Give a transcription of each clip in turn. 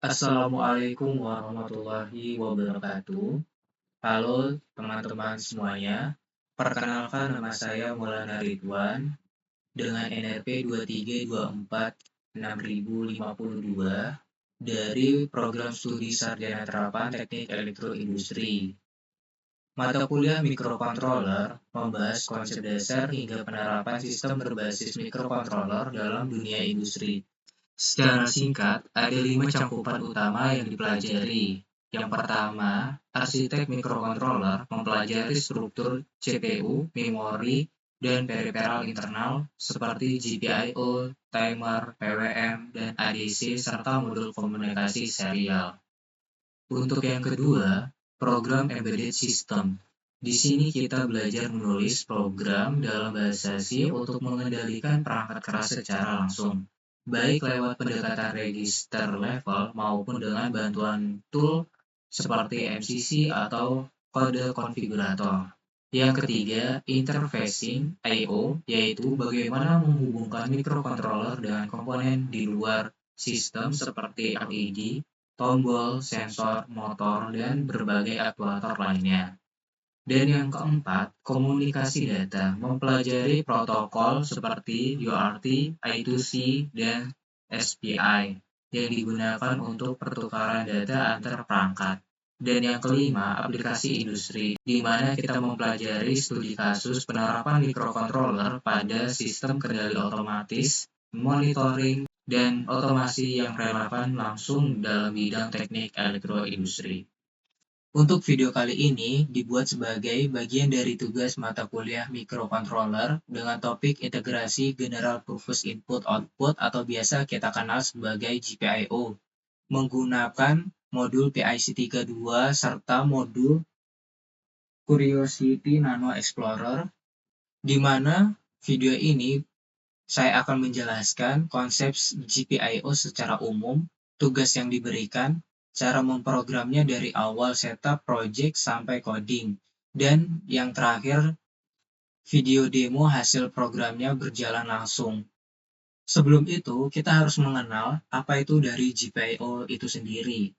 Assalamualaikum warahmatullahi wabarakatuh. Halo teman-teman semuanya. Perkenalkan nama saya Maulana Ridwan dengan NRP 23246052 dari Program Studi Sarjana Terapan Teknik Elektroindustri. Mata kuliah Microcontroller membahas konsep dasar hingga penerapan sistem berbasis microcontroller dalam dunia industri. Secara singkat, ada 5 cakupan utama yang dipelajari. Yang pertama, arsitek microcontroller mempelajari struktur CPU, memori, dan peripheral internal seperti GPIO, timer, PWM, dan ADC, serta modul komunikasi serial. Untuk yang kedua, program embedded system. Di sini kita belajar menulis program dalam bahasa C untuk mengendalikan perangkat keras secara langsung, baik lewat pendekatan register level maupun dengan bantuan tool seperti MCC atau kode konfigurator. Yang ketiga, interfacing I/O, yaitu bagaimana menghubungkan microcontroller dengan komponen di luar sistem seperti LED, tombol, sensor, motor, dan berbagai aktuator lainnya. Dan yang keempat, komunikasi data, mempelajari protokol seperti UART, I2C, dan SPI yang digunakan untuk pertukaran data antar perangkat. Dan yang kelima, aplikasi industri, di mana kita mempelajari studi kasus penerapan microcontroller pada sistem kendali otomatis, monitoring, dan otomasi yang relevan langsung dalam bidang teknik elektroindustri. Untuk video kali ini dibuat sebagai bagian dari tugas mata kuliah microcontroller dengan topik integrasi General Purpose Input-Output atau biasa kita kenal sebagai GPIO, menggunakan modul PIC32 serta modul Curiosity Nano Explorer, di mana video ini saya akan menjelaskan konsep GPIO secara umum, tugas yang diberikan, cara memprogramnya dari awal setup project sampai coding, dan yang terakhir, video demo hasil programnya berjalan langsung. Sebelum itu, kita harus mengenal apa itu dari GPIO itu sendiri.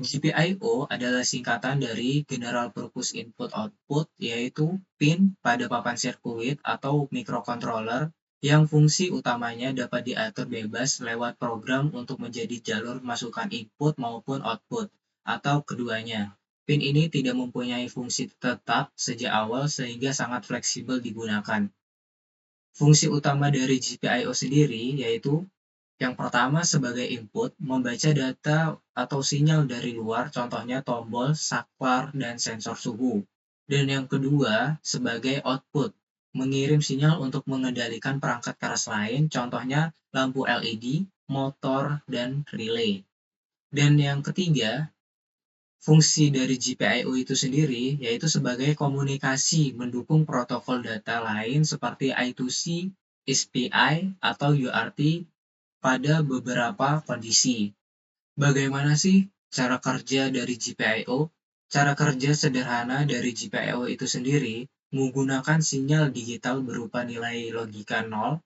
GPIO adalah singkatan dari General Purpose Input-Output, yaitu pin pada papan sirkuit atau microcontroller yang fungsi utamanya dapat diatur bebas lewat program untuk menjadi jalur masukan input maupun output, atau keduanya. Pin ini tidak mempunyai fungsi tetap sejak awal sehingga sangat fleksibel digunakan. Fungsi utama dari GPIO sendiri yaitu yang pertama sebagai input, membaca data atau sinyal dari luar, contohnya tombol, saklar, dan sensor suhu. Dan yang kedua sebagai output, mengirim sinyal untuk mengendalikan perangkat keras lain, contohnya lampu LED, motor, dan relay. Dan yang ketiga, fungsi dari GPIO itu sendiri yaitu sebagai komunikasi mendukung protokol data lain seperti I2C, SPI, atau UART pada beberapa kondisi. Bagaimana sih cara kerja dari GPIO? Cara kerja sederhana dari GPIO itu sendiri menggunakan sinyal digital berupa nilai logika 0,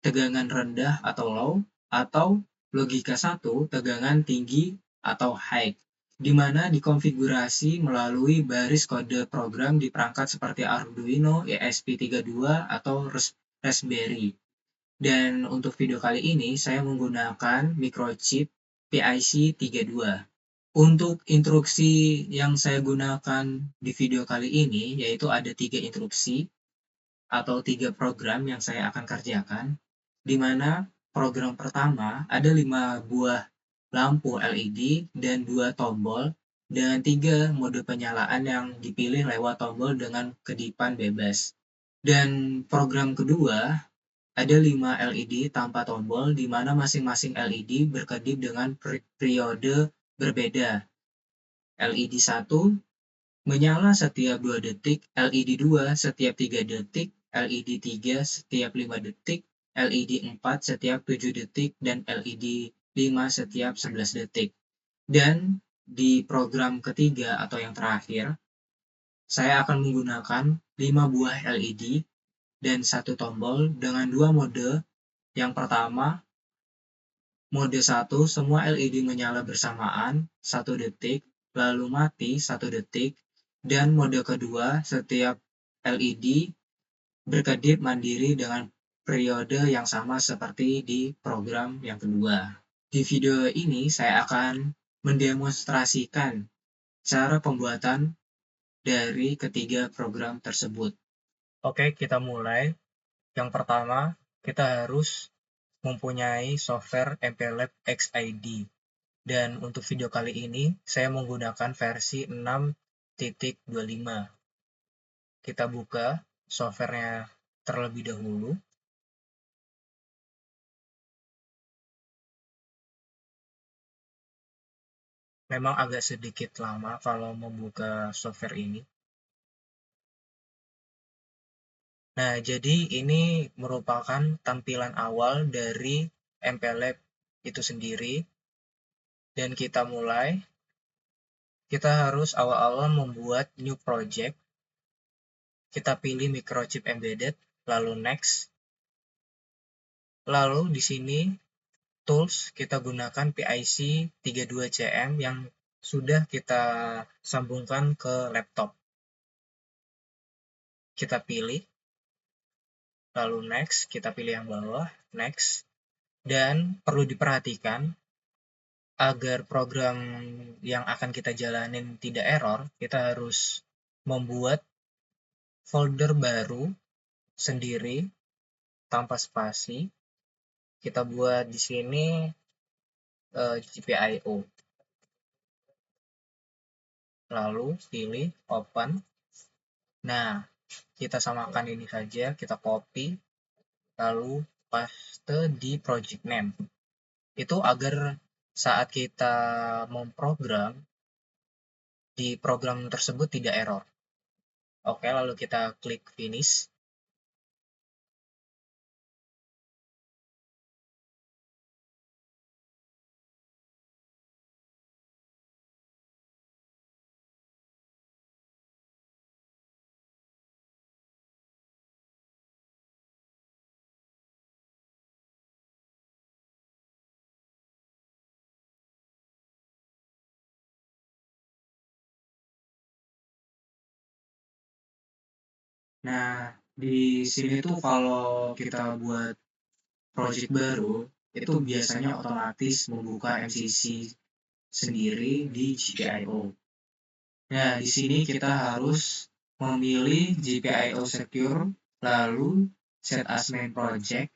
tegangan rendah atau low, atau logika 1, tegangan tinggi atau high, di mana dikonfigurasi melalui baris kode program di perangkat seperti Arduino, ESP32, atau Raspberry. Dan untuk video kali ini saya menggunakan microchip PIC32. Untuk instruksi yang saya gunakan di video kali ini yaitu ada 3 instruksi atau 3 program yang saya akan kerjakan, di mana program pertama ada 5 buah lampu LED dan 2 tombol dengan 3 mode penyalaan yang dipilih lewat tombol dengan kedipan bebas. Dan program kedua ada 5 LED tanpa tombol di mana masing-masing LED berkedip dengan periode berbeda. LED 1 menyala setiap 2 detik, LED 2 setiap 3 detik, LED 3 setiap 5 detik, LED 4 setiap 7 detik, dan LED 5 setiap 11 detik. Dan di program ketiga atau yang terakhir, saya akan menggunakan 5 buah LED dan 1 tombol dengan 2 mode. Yang pertama, Mode 1, semua LED menyala bersamaan 1 detik, lalu mati 1 detik, dan mode kedua, setiap LED berkedip mandiri dengan periode yang sama seperti di program yang kedua. Di video ini saya akan mendemonstrasikan cara pembuatan dari ketiga program tersebut. Oke, kita mulai. Yang pertama, kita harus mempunyai software MPLAB XID. Dan untuk video kali ini, saya menggunakan versi 6.25. Kita buka softwarenya terlebih dahulu. Memang agak sedikit lama kalau membuka software ini. Nah, jadi ini merupakan tampilan awal dari MPLAB itu sendiri. Dan kita mulai. Kita harus awal-awal membuat new project. Kita pilih microchip embedded, lalu next. Lalu di sini tools kita gunakan PIC 32CM yang sudah kita sambungkan ke laptop. Kita pilih, lalu next, kita pilih yang bawah, next. Dan perlu diperhatikan agar program yang akan kita jalanin tidak error, kita harus membuat folder baru sendiri tanpa spasi. Kita buat di sini GPIO. Lalu pilih open. Nah, kita samakan ini saja, kita copy, lalu paste di project name. Itu agar saat kita memprogram, di program tersebut tidak error. Oke, lalu kita klik finish. Nah, di sini tuh kalau kita buat project baru, itu biasanya otomatis membuka MCC sendiri di GPIO. Nah, di sini kita harus memilih GPIO Secure, lalu Set as Main Project.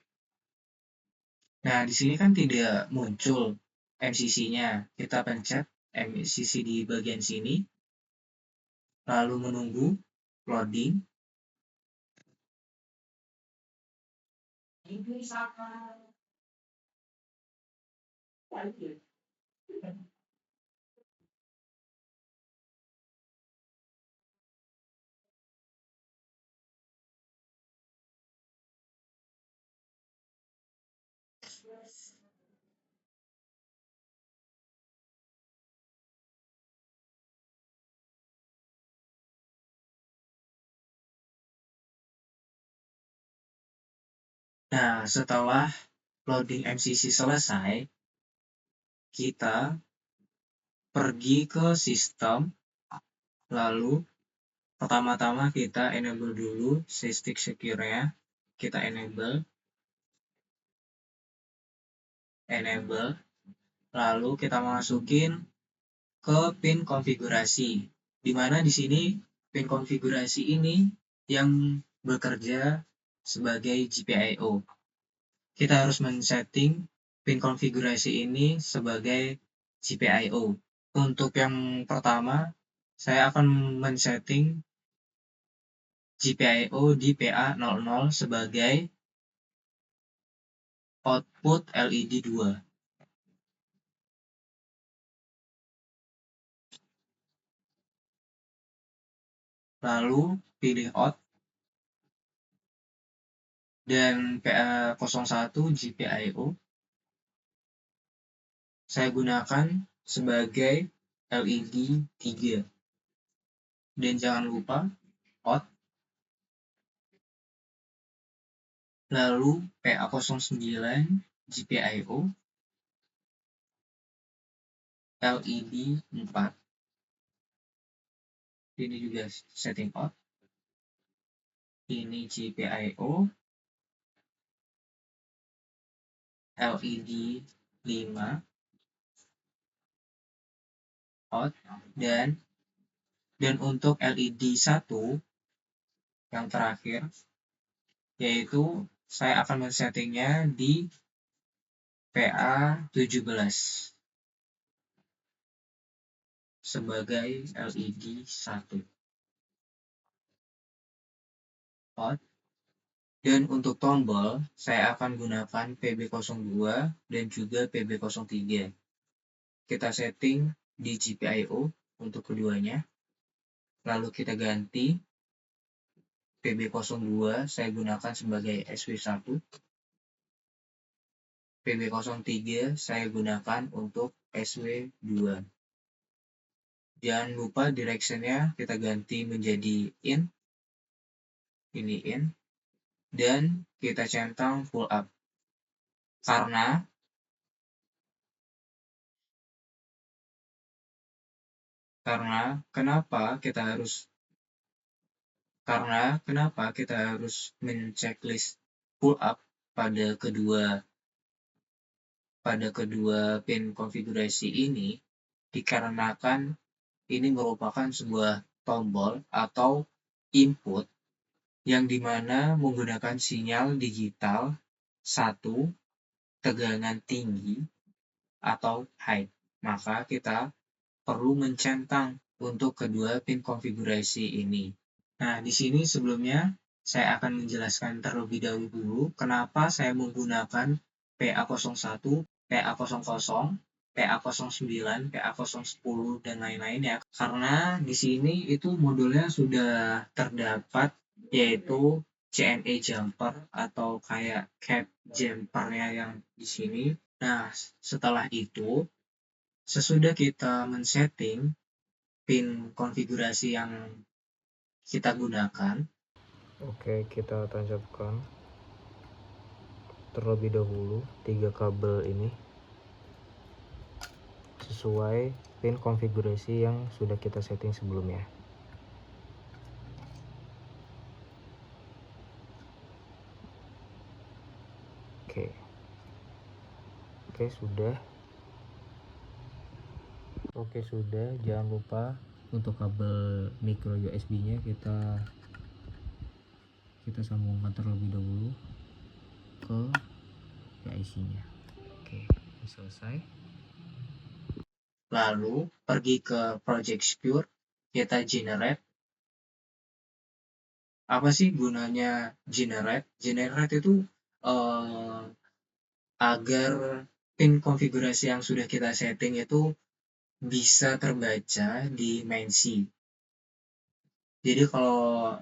Nah, di sini kan tidak muncul MCC-nya. Kita pencet MCC di bagian sini, lalu menunggu loading. Nah, setelah loading MCC selesai, kita pergi ke sistem, lalu pertama-tama kita enable dulu SysTick Secure-nya. Kita enable, lalu kita masukin ke pin konfigurasi, di mana di sini pin konfigurasi ini yang bekerja sebagai GPIO. Kita harus men-setting pin konfigurasi ini sebagai GPIO. Untuk yang pertama, saya akan men-setting GPIO di PA00 sebagai output LED 2. Lalu pilih out dan PA01 GPIO saya gunakan sebagai LED 3. Dan jangan lupa out. Lalu PA09 GPIO LED 4. Ini juga setting out. Ini GPIO. LED 5 out, dan untuk LED 1 yang terakhir, yaitu saya akan men-settingnya di PA17 sebagai LED 1 out. Dan untuk tombol, saya akan gunakan PB02 dan juga PB03. Kita setting di GPIO untuk keduanya. Lalu kita ganti PB02 saya gunakan sebagai SW1. PB03 saya gunakan untuk SW2. Jangan lupa directionnya kita ganti menjadi in. Ini in. Dan kita centang full up. Karena kenapa kita harus men-checklist full up pada kedua pin konfigurasi ini, dikarenakan ini merupakan sebuah tombol atau input yang dimana menggunakan sinyal digital 1 tegangan tinggi atau high. Maka kita perlu mencentang untuk kedua pin konfigurasi ini. Nah, di sini sebelumnya saya akan menjelaskan terlebih dahulu kenapa saya menggunakan PA01, PA00, PA09, PA010, dan lain-lain ya. Karena di sini itu modulnya sudah terdapat, yaitu CNA jumper atau kayak cap jumpernya yang di sini. Nah, setelah itu, sesudah kita men-setting pin konfigurasi yang kita gunakan. Oke, kita tancapkan terlebih dahulu 3 kabel ini sesuai pin konfigurasi yang sudah kita setting sebelumnya. Oke, sudah. Jangan lupa untuk kabel micro USB-nya kita sambungkan terlebih dahulu ke PIC-nya. Oke, selesai. Lalu pergi ke Project Secure, kita generate. Apa sih gunanya generate? Generate itu agar pin konfigurasi yang sudah kita setting itu bisa terbaca di main C. Jadi kalau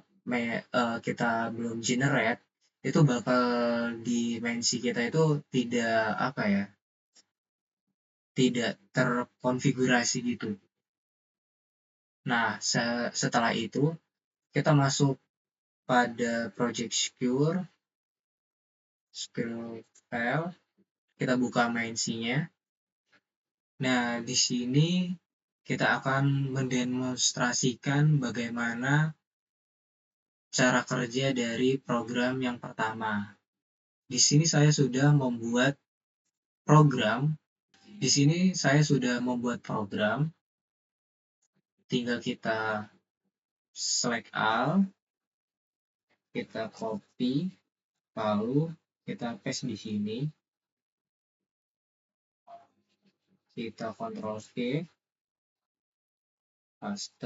kita belum generate, itu bakal di main C kita itu tidak terkonfigurasi gitu. Nah, setelah itu kita masuk pada Project Secure file, kita buka main C-nya. Nah, di sini kita akan mendemonstrasikan bagaimana cara kerja dari program yang pertama. Di sini saya sudah membuat program. Tinggal kita select all, kita copy, lalu kita paste di sini. Kita Ctrl V, paste.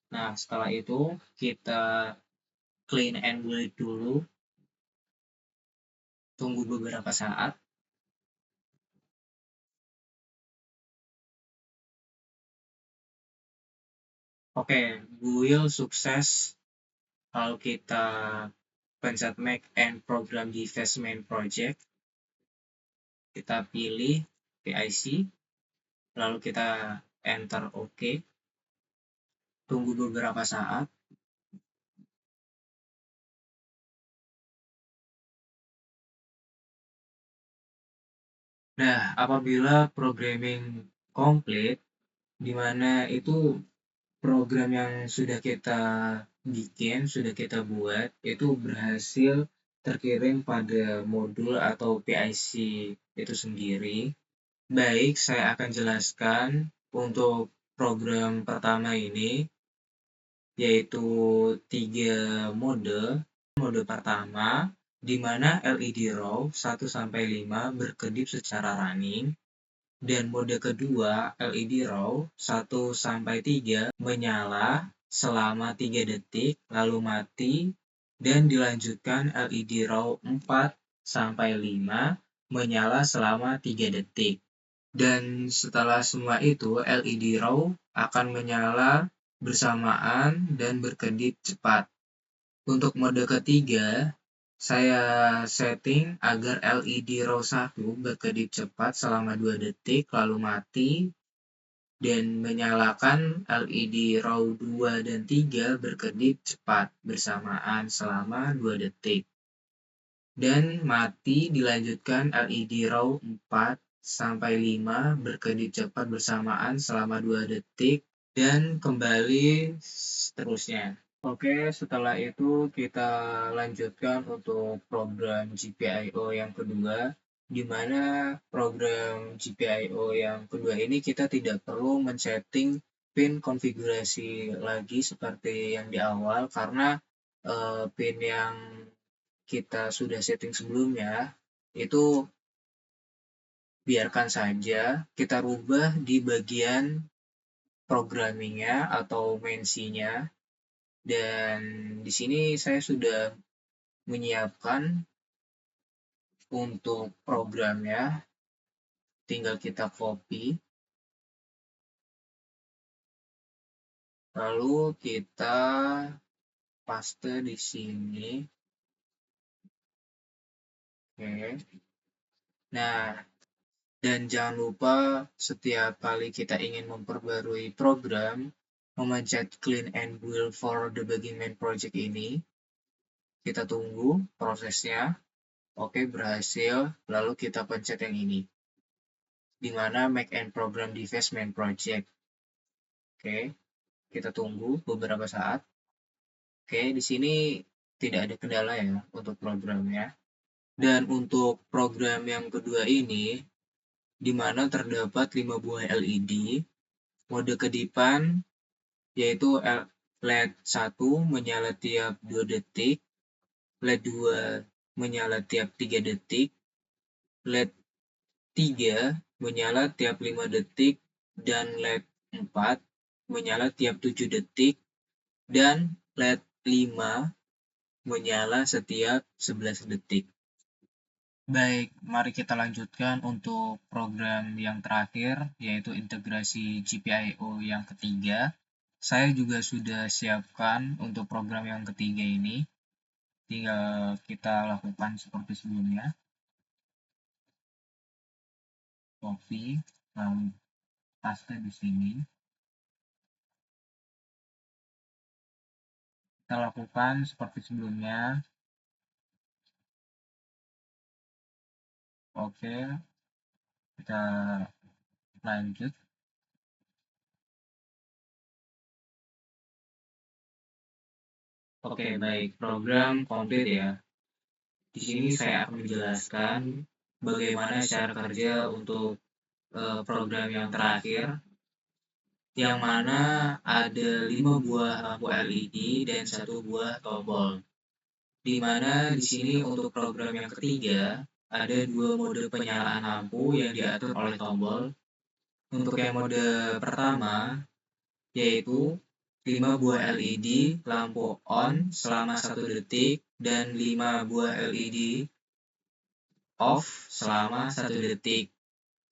Nah, setelah itu kita clean and bleed dulu. Tunggu beberapa saat. Oke, build sukses. Lalu kita pencet Make and Program Device Main Project. Kita pilih PIC. Lalu kita enter OK. Tunggu beberapa saat. Nah, apabila programming komplit, di mana itu program yang sudah kita bikin, sudah kita buat, itu berhasil terkirim pada modul atau PIC itu sendiri. Baik, saya akan jelaskan untuk program pertama ini, yaitu 3 mode. Mode pertama, di mana LED row 1-5 berkedip secara running, dan mode kedua, LED row 1-3 menyala selama 3 detik, lalu mati, dan dilanjutkan LED row 4-5 menyala selama 3 detik. Dan setelah semua itu, LED row akan menyala bersamaan dan berkedip cepat. Untuk mode ketiga, saya setting agar LED row 1 berkedip cepat selama 2 detik lalu mati, dan menyalakan LED row 2 dan 3 berkedip cepat bersamaan selama 2 detik. Dan mati dilanjutkan LED row 4-5 berkedip cepat bersamaan selama 2 detik, dan kembali seterusnya. Oke, setelah itu kita lanjutkan untuk program GPIO yang kedua, di mana program GPIO yang kedua ini kita tidak perlu men-setting pin konfigurasi lagi seperti yang di awal, karena pin yang kita sudah setting sebelumnya itu biarkan saja, kita rubah di bagian programmingnya atau mensinya. Dan di sini saya sudah menyiapkan untuk programnya, tinggal kita copy, lalu kita paste di sini. Oke. Nah, dan jangan lupa setiap kali kita ingin memperbarui program, memencet clean and build for debugging main project ini. Kita tunggu prosesnya. Oke, berhasil. Lalu kita pencet yang ini, di mana make and program device main project. Oke, kita tunggu beberapa saat. Oke, di sini tidak ada kendala ya untuk programnya. Dan untuk program yang kedua ini, di mana terdapat 5 buah LED, mode kedipan yaitu LED 1 menyala tiap 2 detik, LED 2 menyala tiap 3 detik, LED 3 menyala tiap 5 detik, dan LED 4 menyala tiap 7 detik, dan LED 5 menyala setiap 11 detik. Baik, mari kita lanjutkan untuk program yang terakhir, yaitu integrasi GPIO yang ketiga. Saya juga sudah siapkan untuk program yang ketiga ini. Tinggal kita lakukan seperti sebelumnya. Copy, lalu paste di sini. Kita lakukan seperti sebelumnya. Oke, kita lanjut. Oke, baik, program komplit ya. Di sini saya akan menjelaskan bagaimana cara kerja untuk program yang terakhir, yang mana ada 5 buah lampu LED dan 1 buah tombol. Di mana di sini untuk program yang ketiga ada 2 mode penyalaan lampu yang diatur oleh tombol. Untuk yang mode pertama, yaitu 5 buah LED lampu on selama 1 detik dan 5 buah LED off selama 1 detik.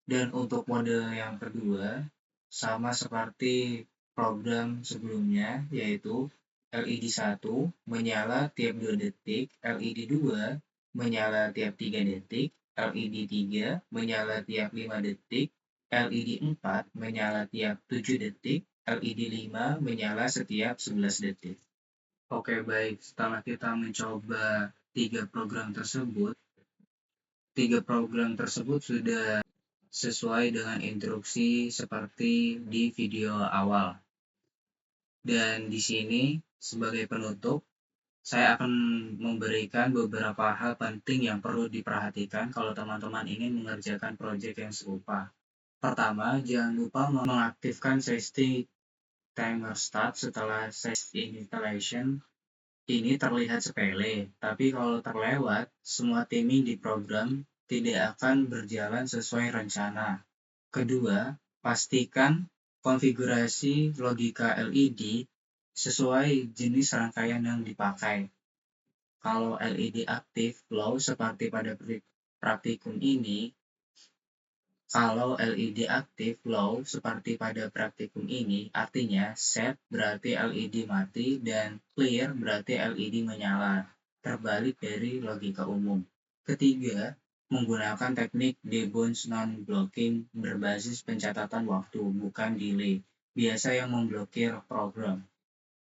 Dan untuk mode yang kedua, sama seperti program sebelumnya, yaitu LED 1 menyala tiap 2 detik, LED 2 menyala tiap 3 detik, LED 3 menyala tiap 5 detik, LED 4 menyala tiap 7 detik, LED 5 menyala setiap 11 detik. Oke, baik. Setelah kita mencoba 3 program tersebut sudah sesuai dengan instruksi seperti di video awal. Dan di sini sebagai penutup, saya akan memberikan beberapa hal penting yang perlu diperhatikan kalau teman-teman ingin mengerjakan proyek yang serupa. Pertama, jangan lupa mengaktifkan safety timer start setelah safety installation. Ini terlihat sepele, tapi kalau terlewat, semua timing di program tidak akan berjalan sesuai rencana. Kedua, pastikan konfigurasi logika LED sesuai jenis rangkaian yang dipakai. Kalau LED aktif low seperti pada praktikum ini, artinya set berarti LED mati dan clear berarti LED menyala, terbalik dari logika umum. Ketiga, menggunakan teknik debounce non-blocking berbasis pencatatan waktu, bukan delay, biasa yang memblokir program.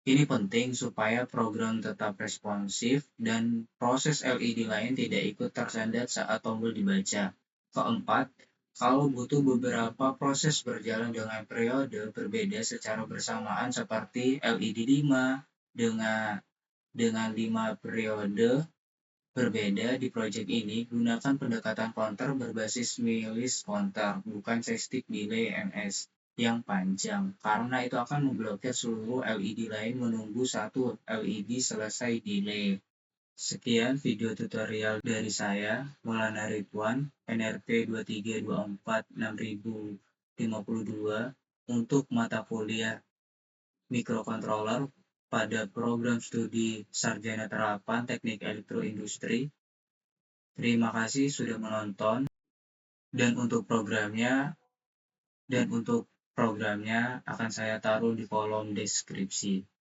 Ini penting supaya program tetap responsif dan proses LED lain tidak ikut tersendat saat tombol dibaca. Keempat, kalau butuh beberapa proses berjalan dengan periode berbeda secara bersamaan seperti LED 5 dengan 5 periode berbeda di proyek ini, gunakan pendekatan counter berbasis Millis counter, bukan static delay MS yang panjang, karena itu akan memblokir seluruh LED lain menunggu satu LED selesai delay. Sekian video tutorial dari saya, Maulana Ridwan, NRP 2324652 untuk mata kuliah mikrokontroler pada program studi Sarjana Terapan Teknik Elektroindustri. Terima kasih sudah menonton dan untuk programnya akan saya taruh di kolom deskripsi.